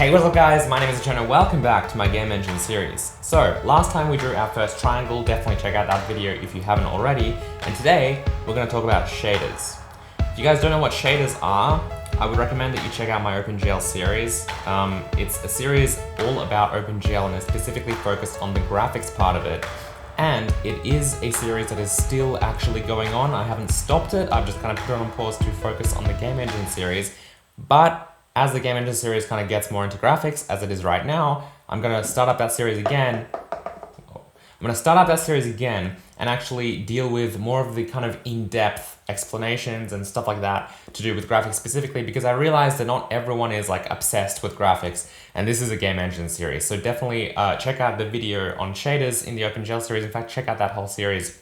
Hey, what's up guys? My name is Cherno. Welcome back to my game engine series. So, last time we drew our first triangle, definitely check out that video if you haven't already. And today, we're going to talk about shaders. If you guys don't know what shaders are, I would recommend that you check out my OpenGL series. It's a series all about OpenGL and is specifically focused on the graphics part of it. And it is a series that is still actually going on. I haven't stopped it. I've just kind of put it on pause to focus on the game engine series. But as the game engine series kind of gets more into graphics, as it is right now, I'm going to start up that series again. And actually deal with more of the kind of in-depth explanations and stuff like that to do with graphics specifically, because I realized that not everyone is like obsessed with graphics, and this is a game engine series. So definitely check out the video on shaders in the OpenGL series. In fact, check out that whole series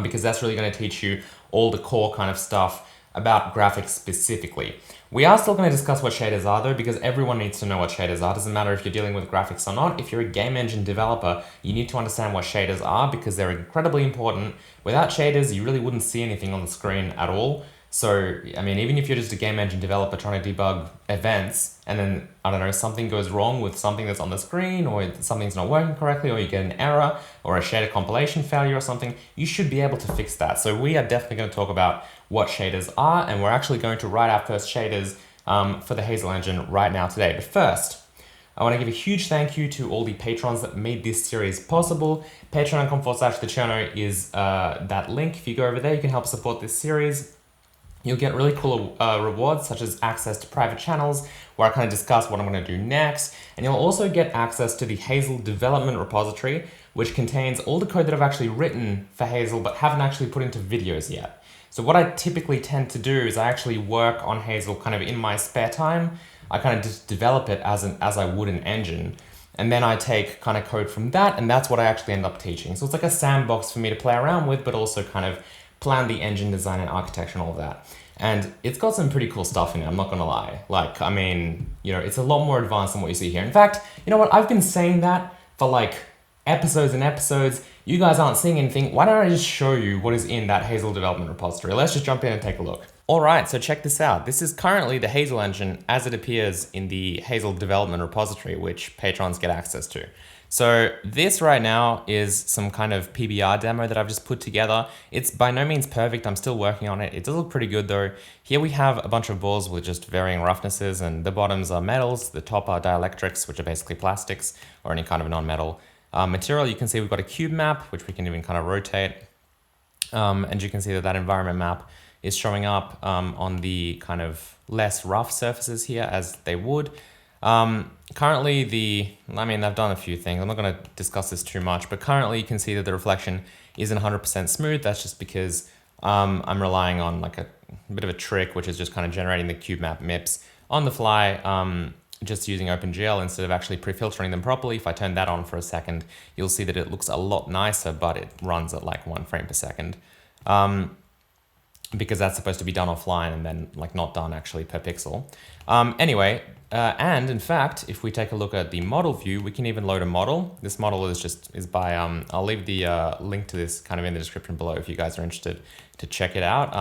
because that's really going to teach you all the core kind of stuff about graphics specifically. We are still going to discuss what shaders are though, because everyone needs to know what shaders are. It doesn't matter if you're dealing with graphics or not. If you're a game engine developer, you need to understand what shaders are because they're incredibly important. Without shaders, you really wouldn't see anything on the screen at all. So, I mean, even if you're just a game engine developer trying to debug events and then, I don't know, something goes wrong with something that's on the screen, or something's not working correctly, or you get an error or a shader compilation failure or something, you should be able to fix that. So we are definitely going to talk about what shaders are, and we're actually going to write our first shaders for the Hazel engine right now today. But first, I want to give a huge thank you to all the patrons that made this series possible. Patreon.com/thecherno is that link. If you go over there, you can help support this series. You'll get really cool rewards, such as access to private channels, where I kind of discuss what I'm going to do next. And you'll also get access to the Hazel development repository, which contains all the code that I've actually written for Hazel, but haven't actually put into videos yet. So what I typically tend to do is I actually work on Hazel kind of in my spare time. I kind of just develop it as I would an engine. And then I take kind of code from that, and that's what I actually end up teaching. So it's like a sandbox for me to play around with, but also kind of plan the engine design and architecture and all of that. And it's got some pretty cool stuff in it, I'm not gonna lie. Like, I mean, you know, it's a lot more advanced than what you see here. In fact, you know what, I've been saying that for like episodes and episodes. You guys aren't seeing anything. Why don't I just show you what is in that Hazel development repository? Let's just jump in and take a look. All right, so check this out. This is currently the Hazel engine as it appears in the Hazel development repository, which patrons get access to. So this right now is some kind of PBR demo that I've just put together. It's by no means perfect. I'm still working on it. It does look pretty good though. Here we have a bunch of balls with just varying roughnesses, and the bottoms are metals. The top are dielectrics, which are basically plastics or any kind of non-metal material. You can see we've got a cube map, which we can even kind of rotate. And you can see that that environment map is showing up on the kind of less rough surfaces here as they would. Currently I've done a few things. I'm not going to discuss this too much, but currently you can see that the reflection isn't 100% smooth. That's just because I'm relying on like a bit of a trick, which is just kind of generating the cube map MIPS on the fly, just using OpenGL instead of actually pre-filtering them properly. If I turn that on for a second, you'll see that it looks a lot nicer, but it runs at like 1 frame per second. Because that's supposed to be done offline and then like not done actually per pixel. And in fact, if we take a look at the model view, we can even load a model. This model is by, I'll leave the link to this kind of in the description below if you guys are interested to check it out.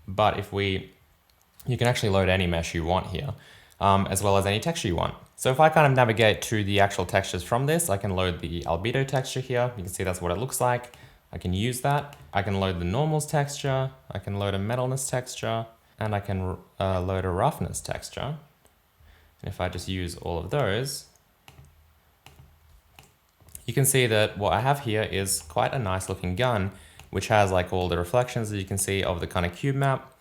But you can actually load any mesh you want here, as well as any texture you want. So if I kind of navigate to the actual textures from this, I can load the albedo texture here. You can see that's what it looks like. I can use that. I can load the normals texture. I can load a metalness texture, and I can load a roughness texture. And if I just use all of those, you can see that what I have here is quite a nice looking gun, which has like all the reflections that you can see of the kind of cube map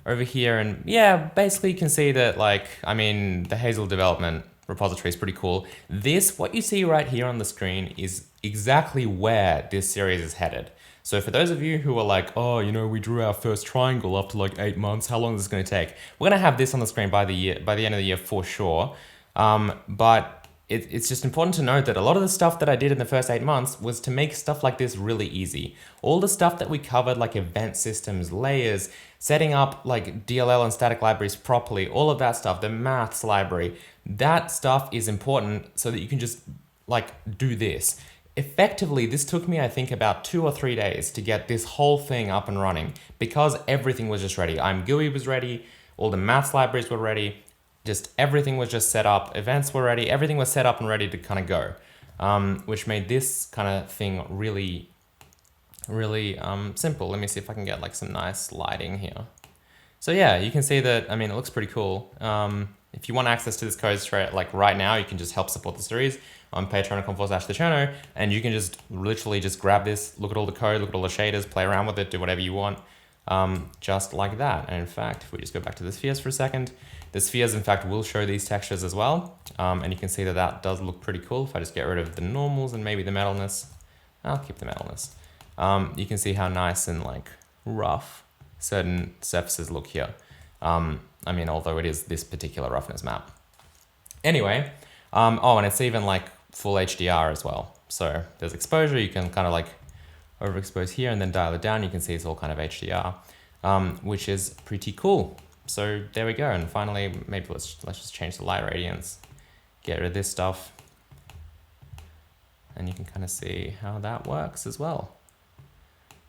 over here. And yeah, basically you can see that like, I mean, the Hazel development repository is pretty cool. What you see right here on the screen is exactly where this series is headed. So for those of you who are like, oh, you know, we drew our first triangle after like 8 months, how long is this going to take? We're going to have this on the screen by the end of the year for sure. But it's just important to note that a lot of the stuff that I did in the first 8 months was to make stuff like this really easy. All the stuff that we covered, like event systems, layers, setting up like DLL and static libraries properly, all of that stuff, the maths library, that stuff is important so that you can just like do this. Effectively, this took me, I think, about 2 or 3 days to get this whole thing up and running because everything was just ready. GUI was ready, all the maths libraries were ready, just everything was just set up, events were ready, everything was set up and ready to kind of go, which made this kind of thing really, really simple. Let me see if I can get like some nice lighting here. So yeah, you can see that, I mean, it looks pretty cool. If you want access to this code straight, like right now, you can just help support the series on patreon.com/thecherno, and you can just literally just grab this, look at all the code, look at all the shaders, play around with it, do whatever you want, just like that. And in fact, if we just go back to the spheres for a second, the spheres in fact will show these textures as well. And you can see that that does look pretty cool. If I just get rid of the normals and maybe the metalness, I'll keep the metalness. You can see how nice and like rough certain surfaces look here. I mean, although it is this particular roughness map. Anyway, oh, and it's even like full HDR as well. So there's exposure, you can kind of like overexpose here and then dial it down. You can see it's all kind of HDR, which is pretty cool. So there we go. And finally, maybe let's just change the light radiance, get rid of this stuff. And you can kind of see how that works as well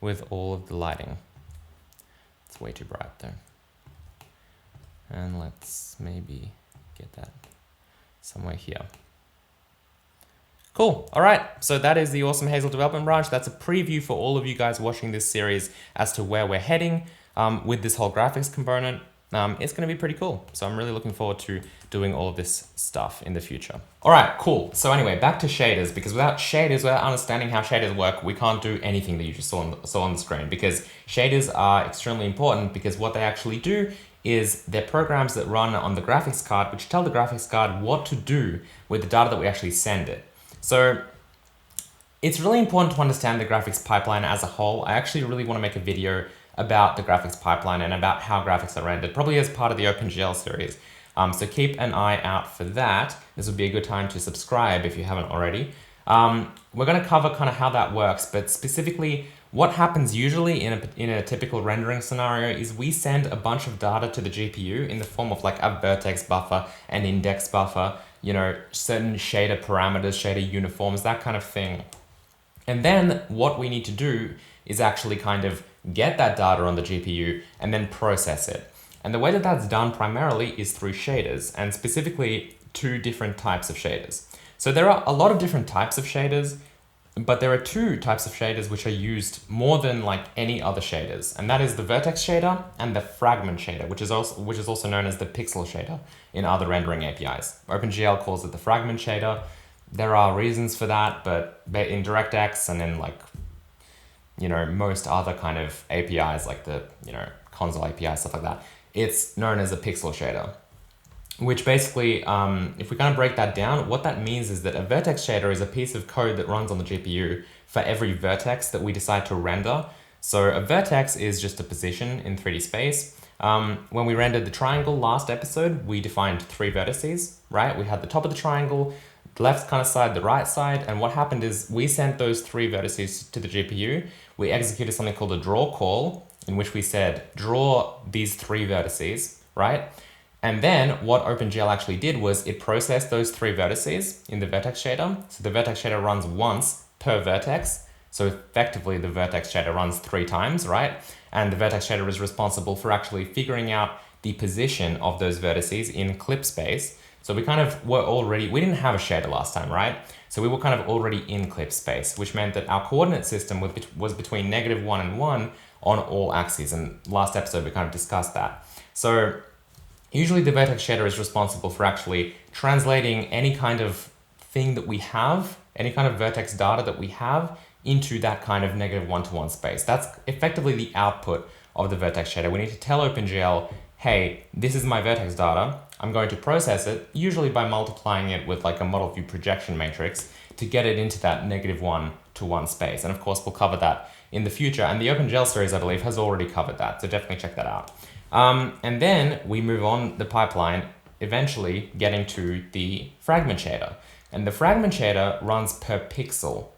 with all of the lighting. It's way too bright though. And let's maybe get that somewhere here. Cool. All right. So that is the awesome Hazel development branch. That's a preview for all of you guys watching this series as to where we're heading with this whole graphics component. It's going to be pretty cool. So I'm really looking forward to doing all of this stuff in the future. All right, cool. So anyway, back to shaders, because without shaders, without understanding how shaders work, we can't do anything that you just saw on the screen, because shaders are extremely important, because what they actually do is they're programs that run on the graphics card, which tell the graphics card what to do with the data that we actually send it. So it's really important to understand the graphics pipeline as a whole. I actually really want to make a video about the graphics pipeline and about how graphics are rendered, probably as part of the OpenGL series. So keep an eye out for that. This would be a good time to subscribe if you haven't already. We're going to cover kind of how that works, but specifically what happens usually in a typical rendering scenario is we send a bunch of data to the GPU in the form of like a vertex buffer, an index buffer, you know, certain shader parameters, shader uniforms, that kind of thing. And then what we need to do is actually kind of get that data on the GPU and then process it. And the way that that's done primarily is through shaders, and specifically two different types of shaders. So there are a lot of different types of shaders, but there are two types of shaders which are used more than like any other shaders, and that is the vertex shader and the fragment shader, which is also known as the pixel shader in other rendering APIs. OpenGL calls it the fragment shader. There are reasons for that, but in DirectX and in like, you know, most other kind of APIs like the, you know, console API, stuff like that, it's known as a pixel shader. Which basically, if we kind of break that down, what that means is that a vertex shader is a piece of code that runs on the GPU for every vertex that we decide to render. So a vertex is just a position in 3D space. When we rendered the triangle last episode, we defined 3 vertices, right? We had the top of the triangle, the left kind of side, the right side, and what happened is we sent those 3 vertices to the GPU. We executed something called a draw call, in which we said, draw these 3 vertices, right? And then what OpenGL actually did was it processed those 3 vertices in the vertex shader. So the vertex shader runs once per vertex. So effectively the vertex shader runs 3 times, right? And the vertex shader is responsible for actually figuring out the position of those vertices in clip space. So we kind of were already, we didn't have a shader last time, right? So we were kind of already in clip space, which meant that our coordinate system was between -1 and 1 on all axes. And last episode we kind of discussed that. So usually the vertex shader is responsible for actually translating any kind of thing that we have, any kind of vertex data that we have into that kind of -1 to 1 space. That's effectively the output of the vertex shader. We need to tell OpenGL, hey, this is my vertex data. I'm going to process it, usually by multiplying it with like a model view projection matrix to get it into that -1 to 1 space. And of course, we'll cover that in the future. And the OpenGL series, I believe, has already covered that. So definitely check that out. And then we move on the pipeline, eventually getting to the fragment shader. And the fragment shader runs per pixel.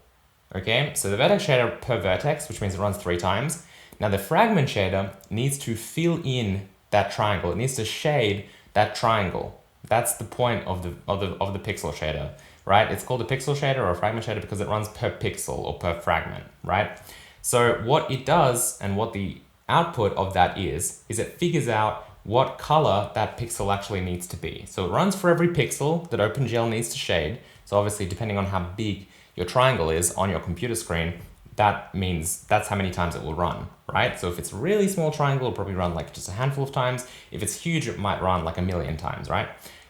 Okay, so the vertex shader per vertex, which means it runs 3 times. Now the fragment shader needs to fill in that triangle. It needs to shade that triangle. That's the point of the pixel shader, right? It's called a pixel shader or a fragment shader because it runs per pixel or per fragment, right? So what it does and what the output of that is it figures out what color that pixel actually needs to be. So it runs for every pixel that OpenGL needs to shade. So obviously, depending on how big your triangle is on your computer screen, that means that's how many times it will run, right? So if it's a really small triangle, it'll probably run like just a handful of times. If it's huge, it might run like 1,000,000 times, right?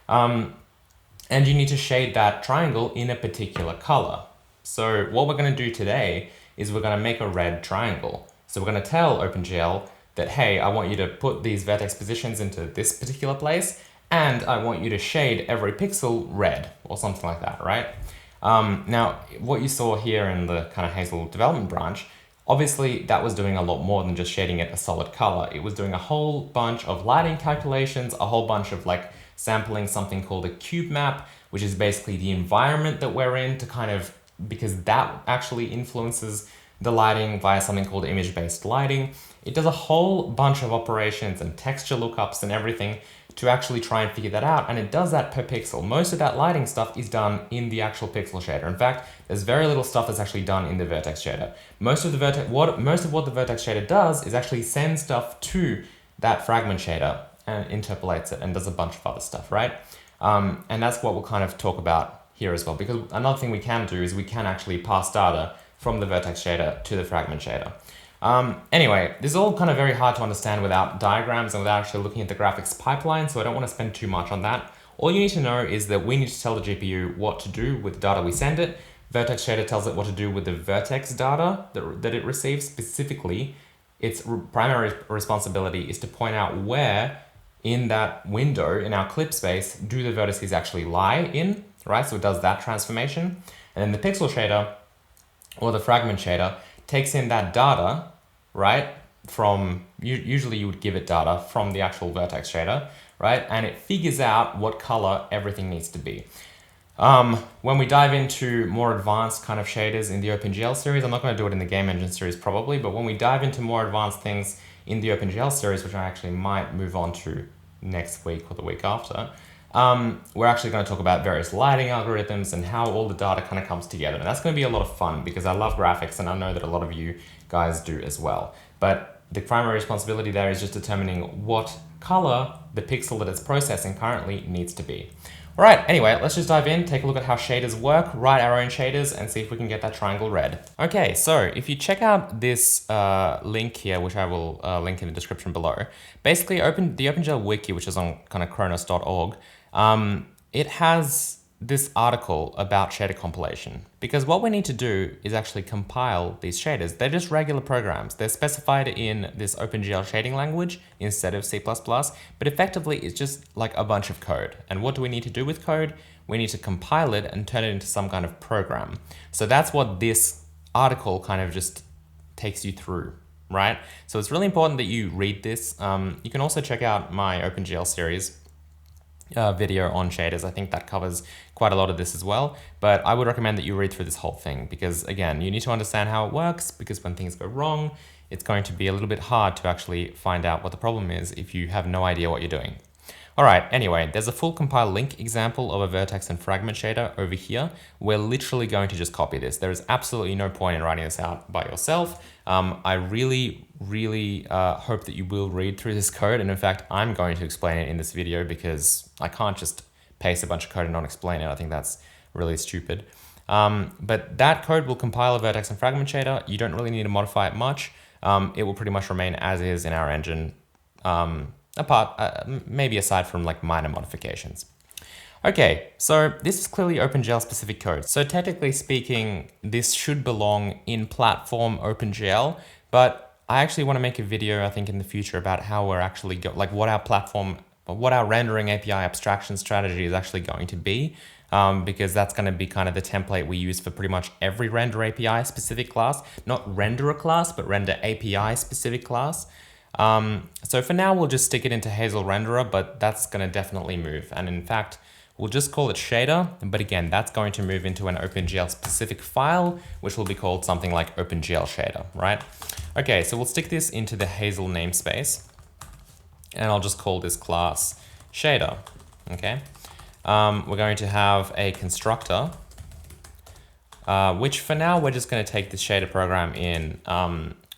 And you need to shade that triangle in a particular color. So what we're going to do today is we're going to make a red triangle. So we're going to tell OpenGL that, hey, I want you to put these vertex positions into this particular place, and I want you to shade every pixel red or something like that, right? Now, what you saw here in the kind of Hazel development branch, obviously that was doing a lot more than just shading it a solid color. It was doing a whole bunch of lighting calculations, a whole bunch of like sampling something called a cube map, which is basically the environment that we're in to kind of, because that actually influences the lighting via something called image-based lighting. It does a whole bunch of operations and texture lookups and everything to actually try and figure that out, and it does that per pixel. Most of that lighting stuff is done in the actual pixel shader. In fact, there's very little stuff that's actually done in the vertex shader. Most of what the vertex shader does is actually send stuff to that fragment shader and interpolates it and does a bunch of other stuff, right? And that's what we'll kind of talk about here as well, because another thing we can do is we can actually pass data from the vertex shader to the fragment shader. Anyway, this is all kind of very hard to understand without diagrams and without actually looking at the graphics pipeline, so I don't want to spend too much on that. All you need to know is that we need to tell the GPU what to do with the data we send it. Vertex shader tells it what to do with the vertex data that it receives. Specifically, its primary responsibility is to point out where in that window, in our clip space, do the vertices actually lie in, right? So it does that transformation. And then the pixel shader, or the fragment shader, takes in that data, right, from, usually you would give it data from the actual vertex shader, right, and it figures out what color everything needs to be. When we dive into more advanced kind of shaders in the OpenGL series, I'm not going to do it in the game engine series probably, but when we dive into more advanced things in the OpenGL series, which I actually might move on to next week or the week after, we're actually going to talk about various lighting algorithms and how all the data kind of comes together. And that's going to be a lot of fun because I love graphics and I know that a lot of you guys do as well. But the primary responsibility there is just determining what color the pixel that it's processing currently needs to be. All right, anyway, let's just dive in, take a look at how shaders work, write our own shaders, and see if we can get that triangle red. Okay, so if you check out this link here, which I will link in the description below, basically the OpenGL wiki, which is on kind of chronos.org, it has this article about shader compilation, because what we need to do is actually compile these shaders. They're just regular programs. They're specified in this OpenGL shading language instead of C++, but effectively it's just like a bunch of code. And what do we need to do with code? We need to compile it and turn it into some kind of program. So that's what this article kind of just takes you through, right? So it's really important that you read this. You can also check out my OpenGL series video on shaders. I think that covers quite a lot of this as well, but I would recommend that you read through this whole thing because, again, you need to understand how it works, because when things go wrong, it's going to be a little bit hard to actually find out what the problem is if you have no idea what you're doing. All right, anyway, there's a full compile link example of a vertex and fragment shader over here. We're literally going to just copy this. There is absolutely no point in writing this out by yourself. I really hope that you will read through this code. And in fact, I'm going to explain it in this video because I can't just paste a bunch of code and not explain it. I think that's really stupid. But that code will compile a vertex and fragment shader. You don't really need to modify it much. It will pretty much remain as is in our engine. Maybe aside from like minor modifications. Okay, so this is clearly OpenGL specific code. So technically speaking, this should belong in platform OpenGL, but I actually want to make a video, I think, in the future about how we're actually what our rendering API abstraction strategy is actually going to be, because that's going to be kind of the template we use for pretty much every render API specific class, not renderer class, but render API specific class. So for now, we'll just stick it into Hazel renderer, but that's going to definitely move. And in fact, we'll just call it shader. But again, that's going to move into an OpenGL specific file, which will be called something like OpenGL shader, right? Okay, so we'll stick this into the Hazel namespace and I'll just call this class shader. Okay. We're going to have a constructor, which for now, we're just going to take this shader program in,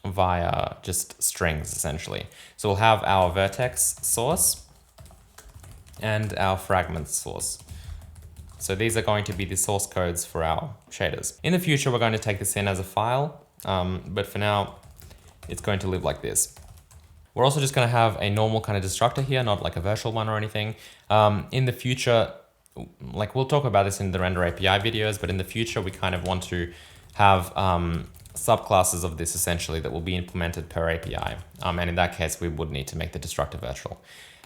via just strings essentially. So we'll have our vertex source and our fragment source. So these are going to be the source codes for our shaders. In the future, we're going to take this in as a file, but for now, it's going to live like this. We're also just going to have a normal kind of destructor here, not like a virtual one or anything. In the future, like we'll talk about this in the render API videos, but in the future, we kind of want to have subclasses of this essentially that will be implemented per API. And in that case, we would need to make the destructor virtual.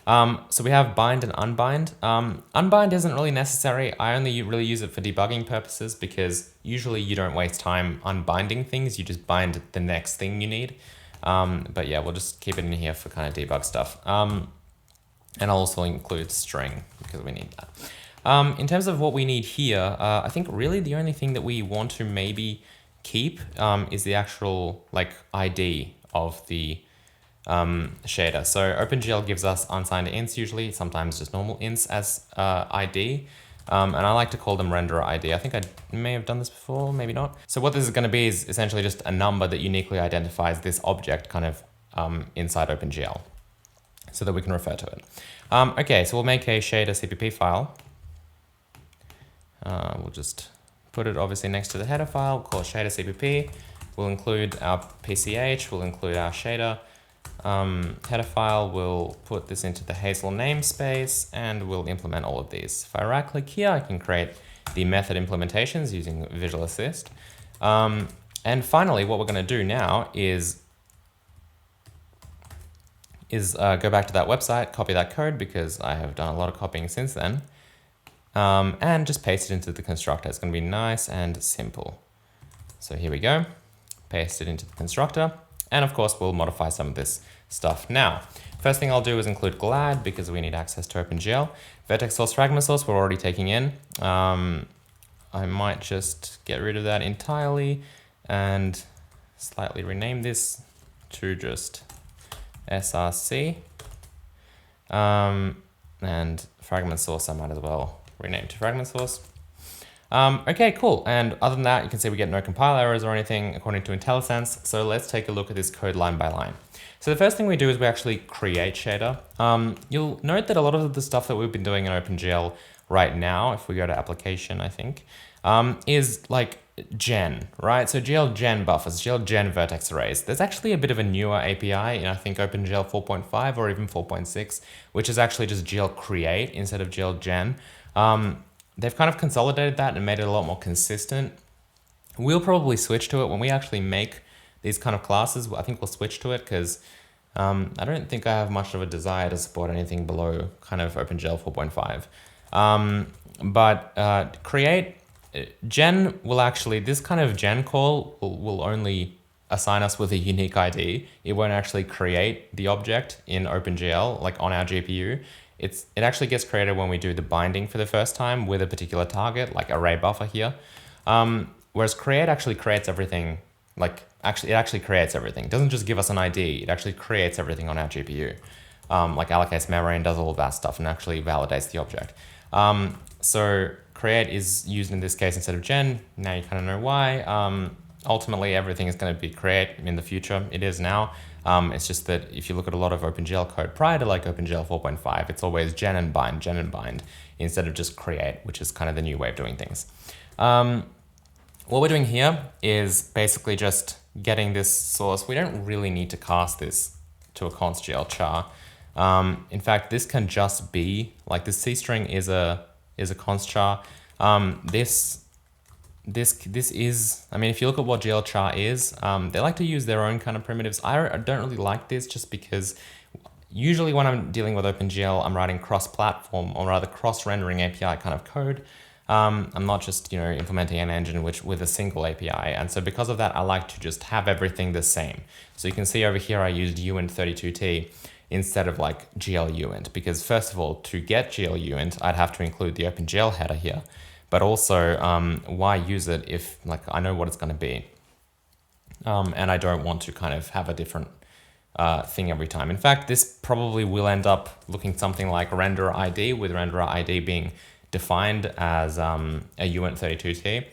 So we have bind and unbind. Unbind isn't really necessary. I only really use it for debugging purposes because usually you don't waste time unbinding things. You just bind the next thing you need. But yeah, we'll just keep it in here for kind of debug stuff. And I'll also include string because we need that. In terms of what we need here, I think really the only thing that we want to maybe keep is the actual like ID of the shader. So OpenGL gives us unsigned ints usually, sometimes just normal ints as ID. And I like to call them renderer ID. I think I may have done this before, maybe not. So what this is going to be is essentially just a number that uniquely identifies this object kind of inside OpenGL so that we can refer to it. Okay, so we'll make a shader CPP file. We'll just put it obviously next to the header file, called shader CPP. We'll include our PCH, we'll include our shader. Header file, we'll put this into the Hazel namespace and we'll implement all of these. If I right click here, I can create the method implementations using Visual Assist. And finally, what we're going to do now is go back to that website, copy that code because I have done a lot of copying since then, and just paste it into the constructor. It's going to be nice and simple. So here we go, paste it into the constructor. And of course, we'll modify some of this stuff now. First thing I'll do is include glad because we need access to OpenGL. Vertex source, fragment source, we're already taking in. I might just get rid of that entirely and slightly rename this to just src. And fragment source, I might as well rename to fragment source. Okay, cool. And other than that, you can see we get no compile errors or anything according to IntelliSense. So let's take a look at this code line by line. So the first thing we do is we actually create shader. You'll note that a lot of the stuff that we've been doing in OpenGL right now, if we go to application, I think, is like gen, right? So GL gen buffers, GL gen vertex arrays. There's actually a bit of a newer API in I think OpenGL 4.5 or even 4.6, which is actually just GL create instead of GL gen. They've kind of consolidated that and made it a lot more consistent. We'll probably switch to it when we actually make these kind of classes. I think we'll switch to it because I don't think I have much of a desire to support anything below kind of OpenGL 4.5. But create gen will actually, this kind of gen call will only assign us with a unique ID. It won't actually create the object in OpenGL, like on our GPU. It actually gets created when we do the binding for the first time with a particular target, like array buffer here. Whereas create actually creates everything, it actually creates everything. It doesn't just give us an ID, it actually creates everything on our GPU. Like allocates memory and does all of that stuff and actually validates the object. So create is used in this case instead of gen. Now you kind of know why. Ultimately, everything is going to be create in the future. It is now. It's just that if you look at a lot of OpenGL code prior to like OpenGL 4.5, it's always gen and bind, instead of just create, which is kind of the new way of doing things. What we're doing here is basically just getting this source. We don't really need to cast this to a const.gl char. In fact, this can just be, like this C string is a const char. This is, I mean, if you look at what GL char is, they like to use their own kind of primitives. I don't really like this just because usually when I'm dealing with OpenGL, I'm writing cross-platform or rather cross-rendering API kind of code. I'm not just, implementing an engine with a single API. And so because of that, I like to just have everything the same. So you can see over here, I used uint32t instead of like GL uint, because first of all, to get GL uint, I'd have to include the OpenGL header here. But also, why use it if I know what it's going to be? And I don't want to kind of have a different thing every time. In fact, this probably will end up looking something like renderer ID, with renderer ID being defined as a uint32t.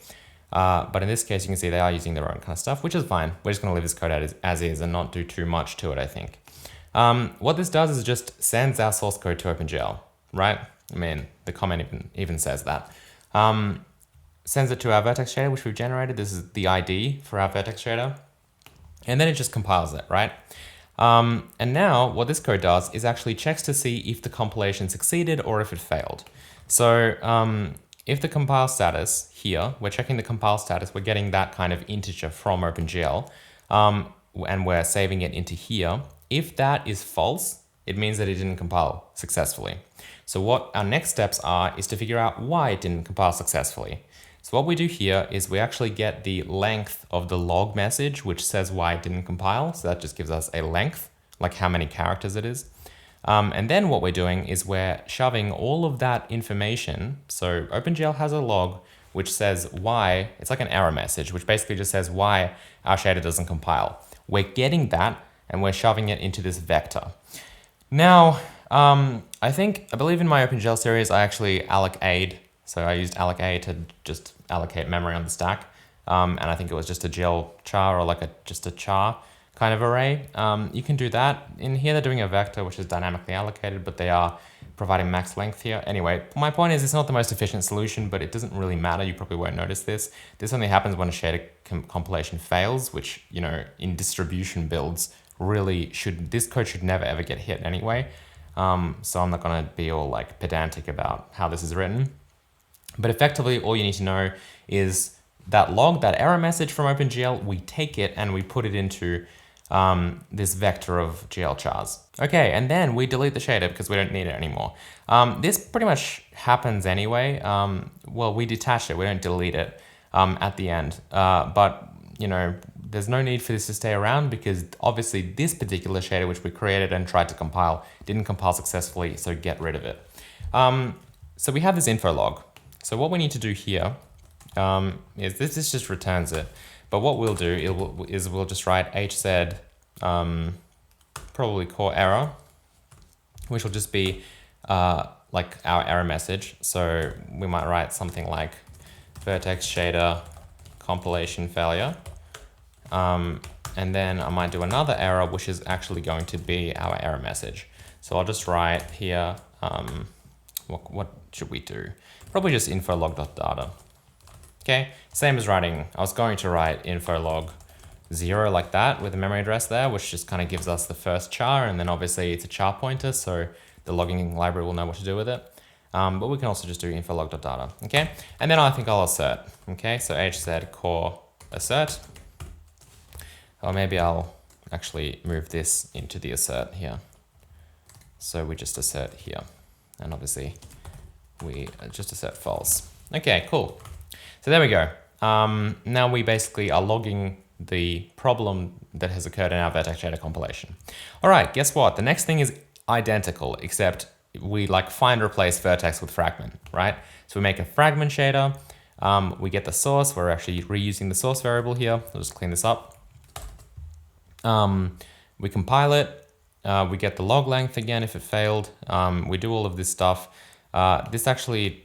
But in this case, you can see they are using their own kind of stuff, which is fine. We're just going to leave this code as is and not do too much to it, I think. What this does is just sends our source code to OpenGL, right? I mean, the comment even says that. Sends it to our vertex shader, which we've generated. This is the ID for our vertex shader. And then it just compiles it, right? And now what this code does is actually checks to see if the compilation succeeded or if it failed. So if the compile status here, we're checking the compile status, we're getting that kind of integer from OpenGL, and we're saving it into here. If that is false, it means that it didn't compile successfully. So what our next steps are is to figure out why it didn't compile successfully. So what we do here is we actually get the length of the log message, which says why it didn't compile. So that just gives us a length, like how many characters it is. And then what we're doing is we're shoving all of that information. So OpenGL has a log which says why, it's like an error message, which basically just says why our shader doesn't compile. We're getting that and we're shoving it into this vector. Now, I believe in my OpenGL series, I actually allocate. So I used alloc-a to just allocate memory on the stack. And I think it was just a GL char or like just a char kind of array. You can do that. In here, they're doing a vector, which is dynamically allocated, but they are providing max length here. Anyway, my point is it's not the most efficient solution, but it doesn't really matter. You probably won't notice this. This only happens when a shader compilation fails, which, you know, in distribution builds this code should never ever get hit anyway. So I'm not gonna be all like pedantic about how this is written. But effectively, all you need to know is that log, that error message from OpenGL, we take it and we put it into this vector of GL chars. Okay, and then we delete the shader because we don't need it anymore. This pretty much happens anyway. Well, we detach it, we don't delete it at the end. But, you know, there's no need for this to stay around because obviously this particular shader, which we created and tried to compile, didn't compile successfully, so get rid of it. So we have this info log. So what we need to do here is this just returns it. But what we'll do is we'll just write hz, probably core error, which will just be like our error message. So we might write something like vertex shader compilation failure. And then I might do another error, which is actually going to be our error message. So I'll just write here, what should we do? Probably just info-log.data. Okay, same as writing, I was going to write info-log 0 like that with a memory address there, which just kind of gives us the first char, and then obviously it's a char pointer, so the logging library will know what to do with it. But we can also just do info-log.data, okay? And then I think I'll assert, okay? So hz core assert. Or maybe I'll actually move this into the assert here. So we just assert here, and obviously we just assert false. Okay, cool. So there we go. Now we basically are logging the problem that has occurred in our vertex shader compilation. All right, guess what? The next thing is identical, except we like find replace vertex with fragment, right? So we make a fragment shader. We get the source. We're actually reusing the source variable here. I'll just clean this up. We compile it. We get the log length again if it failed. We do all of this stuff. This actually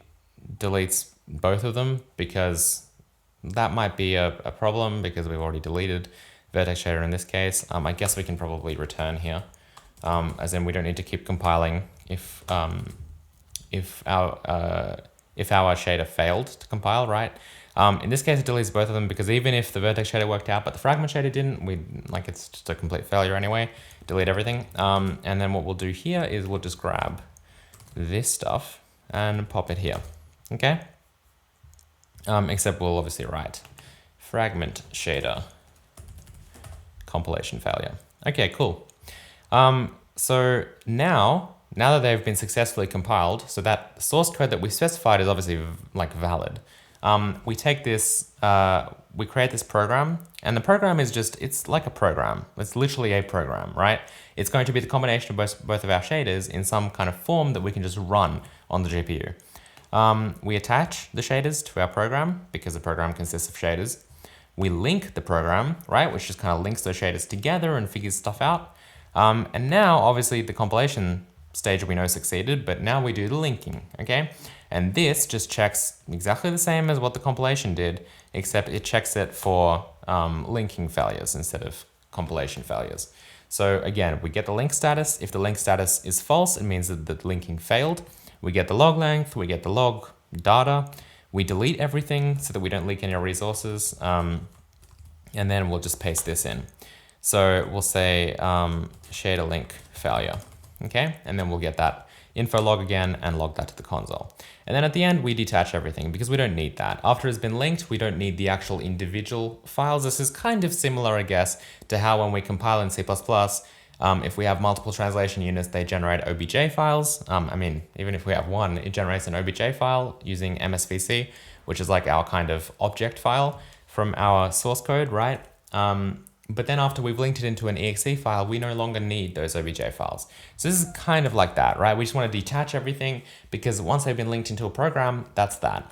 deletes both of them because that might be a problem because we've already deleted vertex shader in this case. I guess we can probably return here, as in we don't need to keep compiling if our shader failed to compile, right? In this case, it deletes both of them because even if the vertex shader worked out, but the fragment shader didn't, it's just a complete failure anyway. Delete everything. And then what we'll do here is we'll just grab this stuff and pop it here, okay? Except we'll obviously write fragment shader compilation failure. Okay, cool. So now that they've been successfully compiled, so that source code that we specified is obviously like valid. We take this, we create this program, and the program is just, it's like a program. It's literally a program, right? It's going to be the combination of both of our shaders in some kind of form that we can just run on the GPU. We attach the shaders to our program because the program consists of shaders. We link the program, right? Which just kind of links those shaders together and figures stuff out. And now obviously the compilation stage we know succeeded, but now we do the linking, okay? And this just checks exactly the same as what the compilation did. except it checks it for linking failures instead of compilation failures. So again, we get the link status. If the link status is false, it means that the linking failed. We get the log length, we get the log data. We delete everything so that we don't leak any resources. And then we'll just paste this in. So we'll say shader link failure, okay? And then we'll get that info log again and log that to the console. And then at the end, we detach everything because we don't need that. After it's been linked, we don't need the actual individual files. This is kind of similar, I guess, to how when we compile in C++, if we have multiple translation units, they generate OBJ files. I mean, even if we have one, it generates an OBJ file using MSVC, which is like our kind of object file from our source code, right? But then after we've linked it into an exe file, we no longer need those OBJ files. So this is kind of like that, right? We just want to detach everything because once they've been linked into a program, that's that.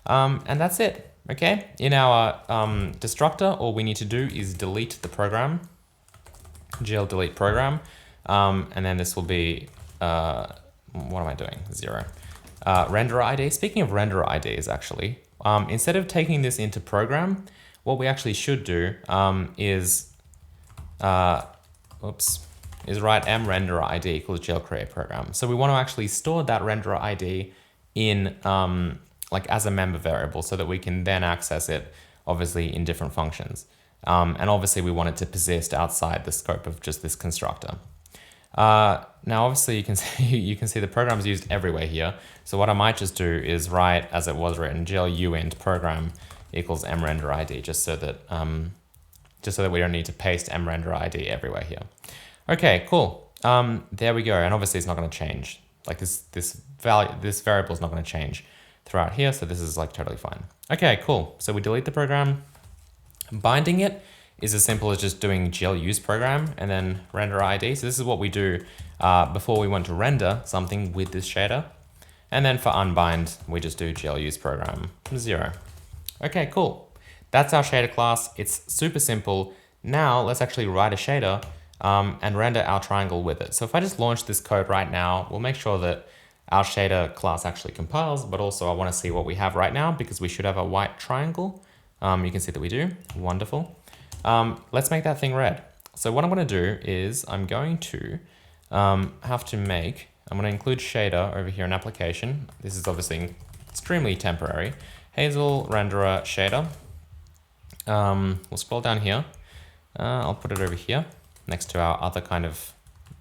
And that's it, okay? In our destructor, all we need to do is delete the program, GL delete program, and then this will be, what am I doing? 0. Renderer ID. Speaking of renderer IDs, actually, instead of taking this into program, what we actually should do is write mRenderer ID equals GL create program. So we want to actually store that renderer ID in like as a member variable so that we can then access it obviously in different functions. And obviously we want it to persist outside the scope of just this constructor. Now obviously you can see the program's used everywhere here. So what I might just do is write as it was written GL uint program equals mRenderer ID just so that we don't need to paste mRenderer ID everywhere here. Okay, cool. There we go. And obviously it's not going to change. Like this variable is not going to change throughout here. So this is like totally fine. Okay, cool. So we delete the program. Binding it is as simple as just doing GL use program and then render ID. So this is what we do before we want to render something with this shader. And then for unbind, we just do GL use program 0. Okay, cool. That's our shader class. It's super simple. Now let's actually write a shader and render our triangle with it. So if I just launch this code right now, we'll make sure that our shader class actually compiles, but also I want to see what we have right now because we should have a white triangle. You can see that we do. Wonderful. Let's make that thing red. So what I'm going to do is I'm going to I'm going to include shader over here in application. This is obviously extremely temporary. Hazel renderer shader. We'll scroll down here. I'll put it over here next to our other kind of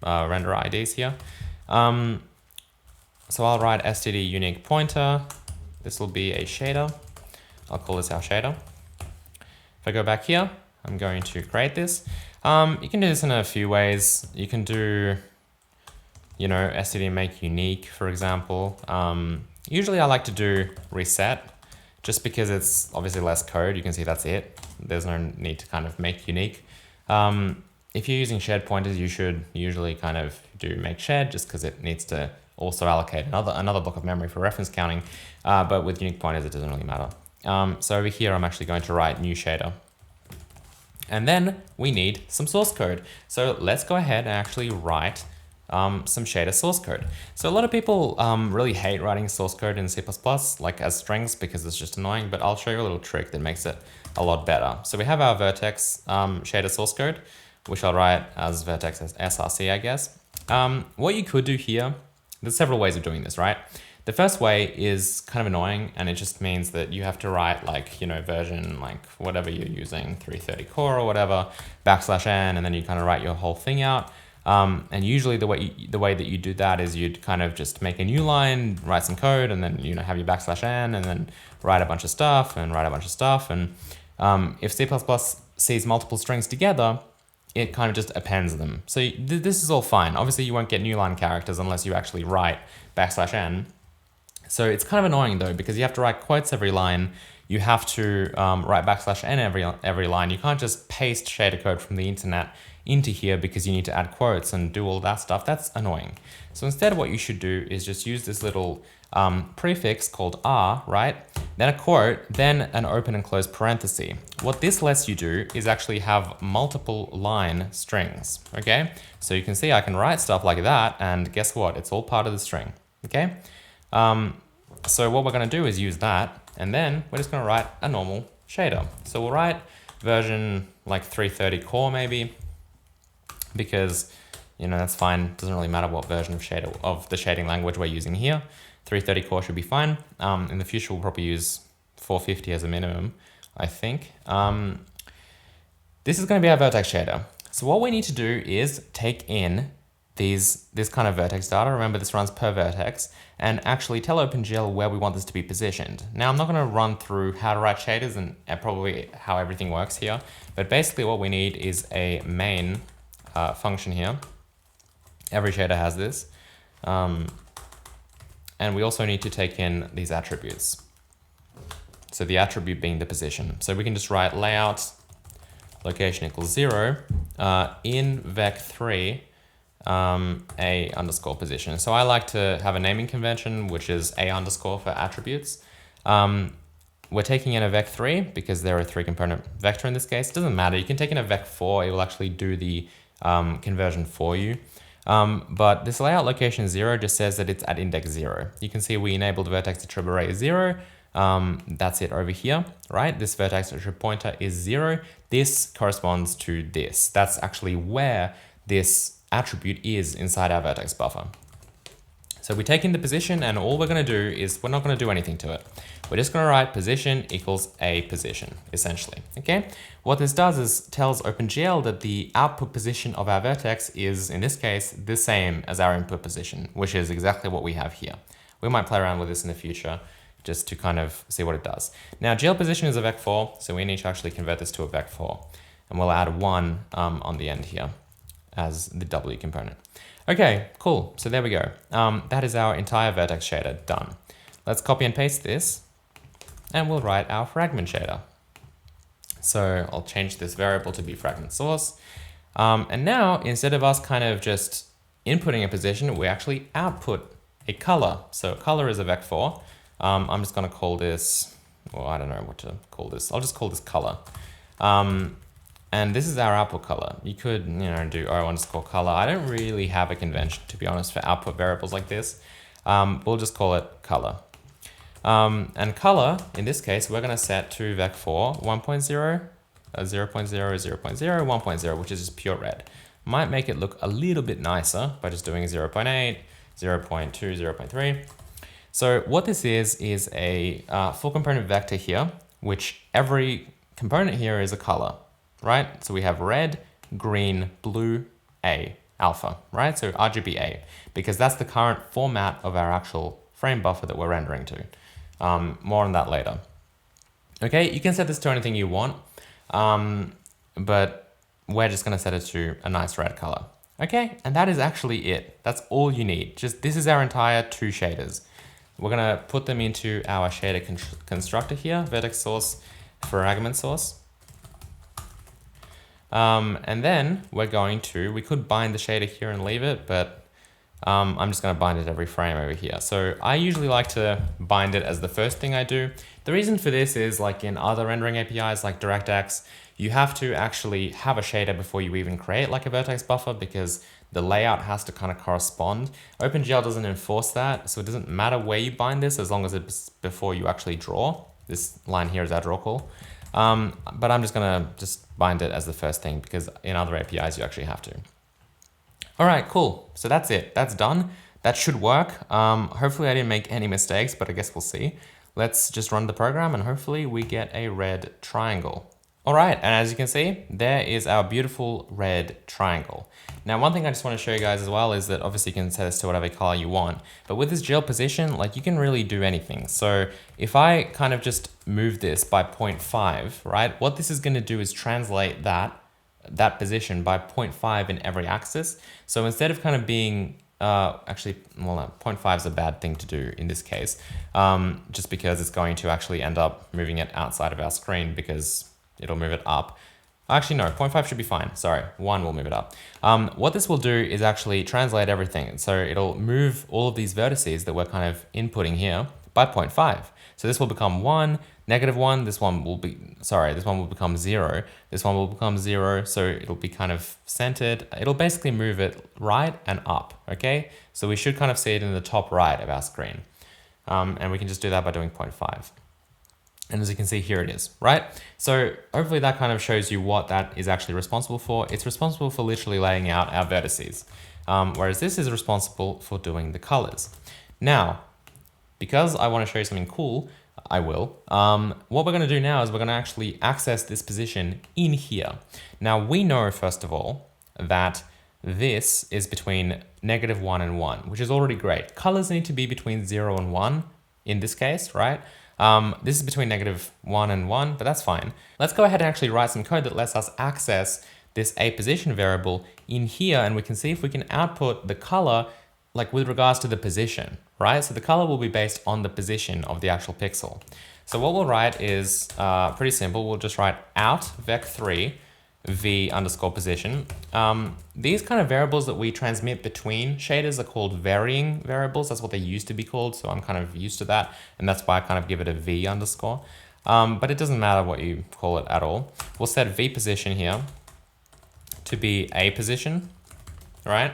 renderer IDs here. So I'll write std unique pointer. This will be a shader. I'll call this our shader. If I go back here, I'm going to create this. You can do this in a few ways. You can do, std make unique, for example. Usually I like to do reset just because it's obviously less code. You can see that's it. There's no need to kind of make unique. If you're using shared pointers, you should usually kind of do make shared just because it needs to also allocate another block of memory for reference counting. But with unique pointers, it doesn't really matter. So over here, I'm actually going to write new shader. And then we need some source code. So let's go ahead and actually write some shader source code. So a lot of people really hate writing source code in C++ like as strings because it's just annoying, but I'll show you a little trick that makes it a lot better. So we have our vertex shader source code, which I'll write as vertex as src, I guess. What you could do here, there's several ways of doing this, right? The first way is kind of annoying, and it just means that you have to write version, whatever you're using, 330 core or whatever, \n, and then you kind of write your whole thing out. And usually the way that you do that is you'd kind of just make a new line, write some code, and then have your \n, and then write a bunch of stuff and write a bunch of stuff. And if C++ sees multiple strings together, it kind of just appends them. So this is all fine. Obviously, you won't get new line characters unless you actually write \n. So it's kind of annoying though, because you have to write quotes every line. You have to write \n every line. You can't just paste shader code from the internet into here because you need to add quotes and do all that stuff. That's annoying. So instead what you should do is just use this little prefix called r, right? Then a quote, then an open and close parenthesis. What this lets you do is actually have multiple line strings, okay? So you can see I can write stuff like that, and guess what? It's all part of the string, okay? So what we're gonna do is use that, and then we're just gonna write a normal shader. So we'll write version like 330 core maybe, because that's fine. Doesn't really matter what version of the shading language we're using here. 330 core should be fine. In the future, we'll probably use 450 as a minimum, I think. This is going to be our vertex shader. So what we need to do is take in this kind of vertex data. Remember, this runs per vertex, and actually tell OpenGL where we want this to be positioned. Now, I'm not going to run through how to write shaders and probably how everything works here, but basically what we need is a main function here. Every shader has this. And we also need to take in these attributes. So the attribute being the position. So we can just write layout location equals 0 in vec3 a underscore position. So I like to have a naming convention, which is a underscore for attributes. We're taking in a vec3 because they're a 3-component vector in this case. It doesn't matter. You can take in a vec4. It will actually do the conversion for you. But this layout location 0 just says that it's at index 0. You can see we enabled vertex attrib array 0. That's it over here, right? This vertex attrib pointer is 0. This corresponds to this. That's actually where this attribute is inside our vertex buffer. So we take in the position, and all we're going to do is we're not going to do anything to it. We're just going to write position equals a position, essentially. Okay. What this does is tells OpenGL that the output position of our vertex is, in this case, the same as our input position, which is exactly what we have here. We might play around with this in the future just to kind of see what it does. Now, GL position is a vec4, so we need to actually convert this to a vec4, and we'll add 1 on the end here as the W component. Okay, cool. So there we go. That is our entire vertex shader done. Let's copy and paste this, and we'll write our fragment shader. So I'll change this variable to be fragment source. And now, instead of us kind of just inputting a position, we actually output a color. So color is a vec4. I'm just going to call this, well, I don't know what to call this. I'll just call this color. And this is our output color. You could, do O underscore color. I don't really have a convention, to be honest, for output variables like this. We'll just call it color. And color, in this case, we're going to set to vec4 1.0, 0.0, 0.0, 1.0, which is just pure red. Might make it look a little bit nicer by just doing 0.8, 0.2, 0.3. So what this is a full component vector here, which every component here is a color, right? So we have red, green, blue, A, alpha, right? So RGB-A, because that's the current format of our actual frame buffer that we're rendering to. More on that later. Okay, you can set this to anything you want, but we're just going to set it to a nice red color. Okay, and that is actually it. That's all you need. Just this is our entire 2 shaders. We're going to put them into our shader constructor here, vertex source, fragment source. And then we're going to, we could bind the shader here and leave it, but I'm just going to bind it every frame over here. So I usually like to bind it as the first thing I do. The reason for this is like in other rendering APIs like DirectX, you have to actually have a shader before you even create like a vertex buffer because the layout has to kind of correspond. OpenGL doesn't enforce that, so it doesn't matter where you bind this as long as it's before you actually draw. This line here is our draw call. But I'm just going to bind it as the first thing because in other APIs you actually have to. All right, cool. So that's it. That's done. That should work. Hopefully I didn't make any mistakes, but I guess we'll see. Let's just run the program and hopefully we get a red triangle. All right, and as you can see, there is our beautiful red triangle. Now, one thing I just want to show you guys as well is that obviously you can set this to whatever color you want, but with this GL position, like you can really do anything. So if I kind of just move this by 0.5, right, what this is going to do is translate that position by 0.5 in every axis. So instead of kind of being, actually, well, 0.5 is a bad thing to do in this case, just because it's going to actually end up moving it outside of our screen because it'll move it up. Actually, no, 0.5 should be fine. Sorry, 1 will move it up. What this will do is actually translate everything. So it'll move all of these vertices that we're kind of inputting here by 0.5. So this will become 1, -1, this one will become 0, this one will become 0, so it'll be kind of centered. It'll basically move it right and up, okay? So we should kind of see it in the top right of our screen. And we can just do that by doing 0.5. And as you can see, here it is, right? So hopefully that kind of shows you what that is actually responsible for. It's responsible for literally laying out our vertices, whereas this is responsible for doing the colors. Now, because I want to show you something cool, I will. What we're going to do now is we're going to actually access this position in here. Now we know, first of all, that this is between -1 and 1, which is already great. Colors need to be between 0 and 1 in this case, right? This is between -1 and 1, but that's fine. Let's go ahead and actually write some code that lets us access this a position variable in here, and we can see if we can output the color like with regards to the position, right? So the color will be based on the position of the actual pixel. So what we'll write is pretty simple. We'll just write out vec3 v underscore position. These kind of variables that we transmit between shaders are called varying variables. That's what they used to be called. So I'm kind of used to that. And that's why I kind of give it a v underscore. But it doesn't matter what you call it at all. We'll set v position here to be a position, right?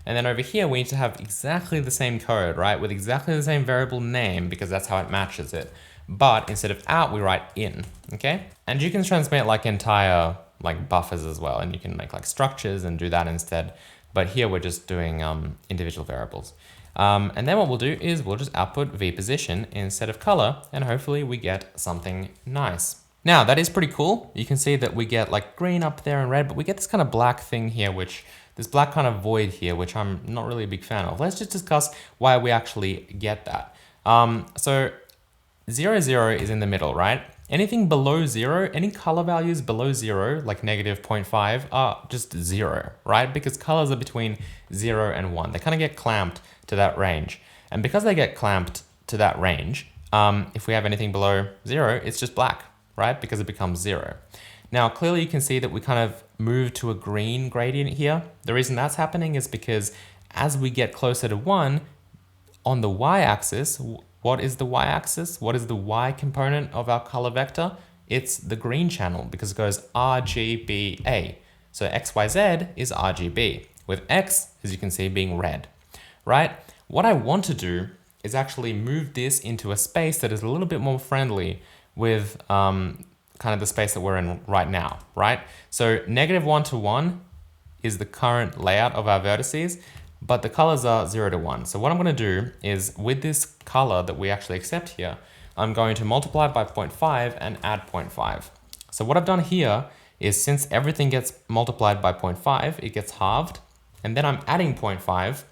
And then over here, we need to have exactly the same code, right? With exactly the same variable name, because that's how it matches it. But instead of out, we write in, okay? And you can transmit like entire like buffers as well. And you can make like structures and do that instead. But here we're just doing individual variables. And then what we'll do is we'll just output v position instead of color, and hopefully we get something nice. Now that is pretty cool. You can see that we get like green up there and red, but we get this kind of black thing here, this black kind of void here, which I'm not really a big fan of. Let's just discuss why we actually get that. So 0, 0 is in the middle, right? Anything below 0, any color values below 0, like -0.5, are just 0, right? Because colors are between 0 and 1. They kind of get clamped to that range. And because they get clamped to that range, if we have anything below 0, it's just black, right? Because it becomes 0. Now, clearly you can see that we kind of move to a green gradient here. The reason that's happening is because as we get closer to 1, on the y-axis, what is the y-axis? What is the y component of our color vector? It's the green channel because it goes RGBA. So XYZ is RGB, with X, as you can see, being red, right? What I want to do is actually move this into a space that is a little bit more friendly with kind of the space that we're in right now, right? So -1 to 1 is the current layout of our vertices, but the colors are 0 to 1. So what I'm going to do is with this color that we actually accept here, I'm going to multiply by 0.5 and add 0.5. So what I've done here is since everything gets multiplied by 0.5, it gets halved, and then I'm adding 0.5,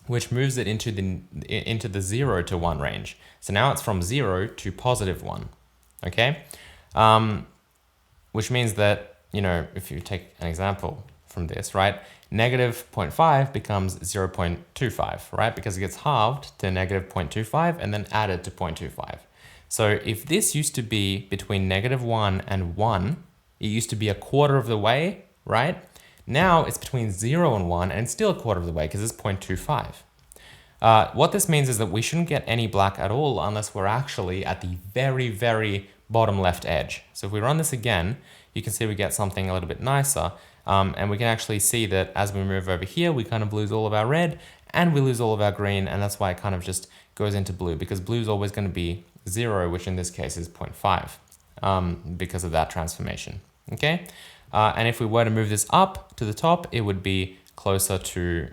which moves it into the 0 to 1 range. So now it's from 0 to +1, okay? Which means that, you know, if you take an example from this, right? -0.5 becomes 0.25, right? Because it gets halved to -0.25 and then added to 0.25. So if this used to be between -1 and 1, it used to be a quarter of the way, right? Now it's between 0 and 1 and it's still a quarter of the way because it's 0.25. What this means is that we shouldn't get any black at all unless we're actually at the very, very bottom left edge. So if we run this again, you can see we get something a little bit nicer. And we can actually see that as we move over here, we kind of lose all of our red and we lose all of our green. And that's why it kind of just goes into blue because blue is always going to be 0, which in this case is 0.5 because of that transformation. Okay. And if we were to move this up to the top, it would be closer to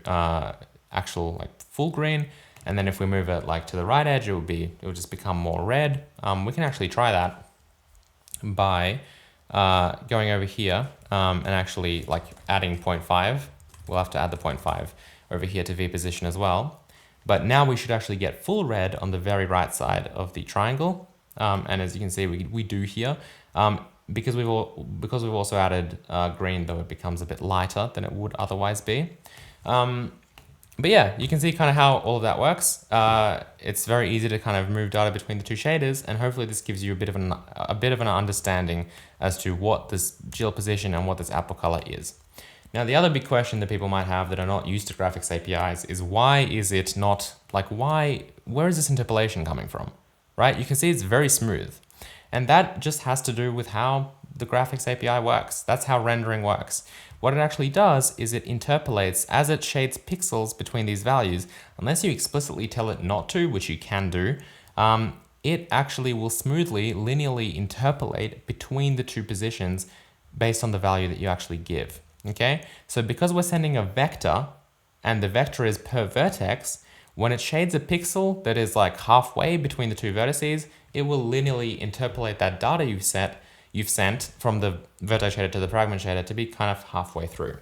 actual like full green. And then if we move it like to the right edge, it would just become more red. We can actually try that by going over here and actually like adding 0.5. We'll have to add the 0.5 over here to V position as well. But now we should actually get full red on the very right side of the triangle. And as you can see, we do here. Because we've also added green, though it becomes a bit lighter than it would otherwise be. But yeah, you can see kind of how all of that works. It's very easy to kind of move data between the two shaders, and hopefully this gives you a bit of an understanding as to what this GL position and what this output color is. Now, the other big question that people might have that are not used to graphics APIs is why is it not, like where is this interpolation coming from, right? You can see it's very smooth. And that just has to do with how the graphics API works. That's how rendering works. What it actually does is it interpolates as it shades pixels between these values, unless you explicitly tell it not to, which you can do. it actually will smoothly, linearly interpolate between the two positions based on the value that you actually give, okay? So because we're sending a vector and the vector is per vertex, when it shades a pixel that is like halfway between the two vertices, it will linearly interpolate that data you've sent from the vertex shader to the fragment shader to be kind of halfway through.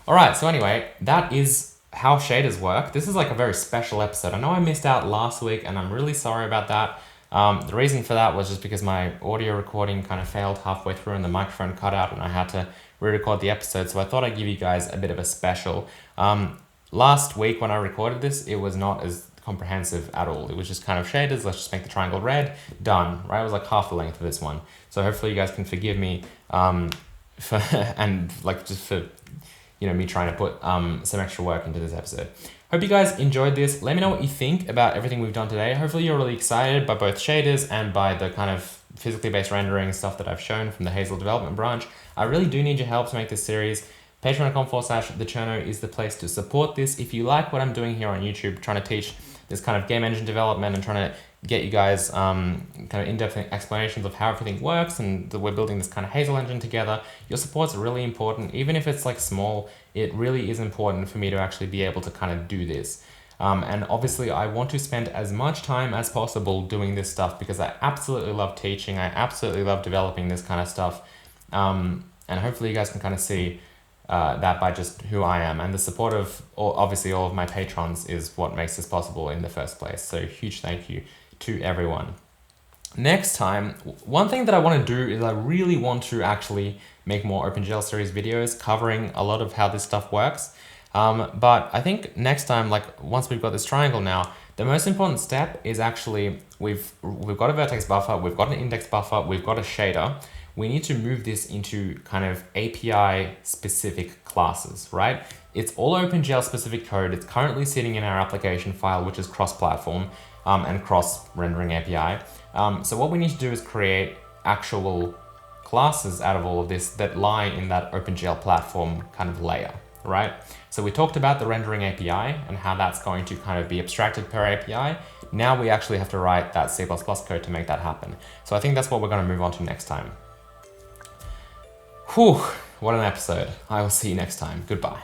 All right, so anyway, that is how shaders work. This is like a very special episode. I know I missed out last week and I'm really sorry about that. The reason for that was just because my audio recording kind of failed halfway through and the microphone cut out and I had to re-record the episode. So I thought I'd give you guys a bit of a special. Last week when I recorded this, it was not as comprehensive at all. It was just kind of shaders. Let's just make the triangle red, done, right? It was like half the length of this one. So hopefully you guys can forgive me for, and like just for, you know, me trying to put some extra work into this episode. Hope you guys enjoyed this. Let me know what you think about everything we've done today. Hopefully you're really excited by both shaders and by the kind of physically based rendering stuff that I've shown from the Hazel development branch. I really do need your help to make this series. Patreon.com/the Cherno is the place to support this. If you like what I'm doing here on YouTube, trying to teach this kind of game engine development and trying to get you guys kind of in-depth explanations of how everything works and that we're building this kind of Hazel engine together, your support's really important. Even if it's like small, it really is important for me to actually be able to kind of do this. And obviously I want to spend as much time as possible doing this stuff because I absolutely love teaching. I absolutely love developing this kind of stuff. And hopefully you guys can kind of see that by just who I am, and the support of obviously all of my patrons is what makes this possible in the first place. So huge thank you to everyone. Next time, one thing that I want to do is I really want to actually make more OpenGL series videos covering a lot of how this stuff works. But I think next time, like once we've got this triangle now, the most important step is actually we've got a vertex buffer, we've got an index buffer, we've got a shader. We need to move this into kind of API specific classes, right? It's all OpenGL specific code. It's currently sitting in our application file, which is cross-platform and cross-rendering API. So what we need to do is create actual classes out of all of this that lie in that OpenGL platform kind of layer, right? So we talked about the rendering API and how that's going to kind of be abstracted per API. Now we actually have to write that C++ code to make that happen. So I think that's what we're going to move on to next time. Whew, what an episode. I will see you next time. Goodbye.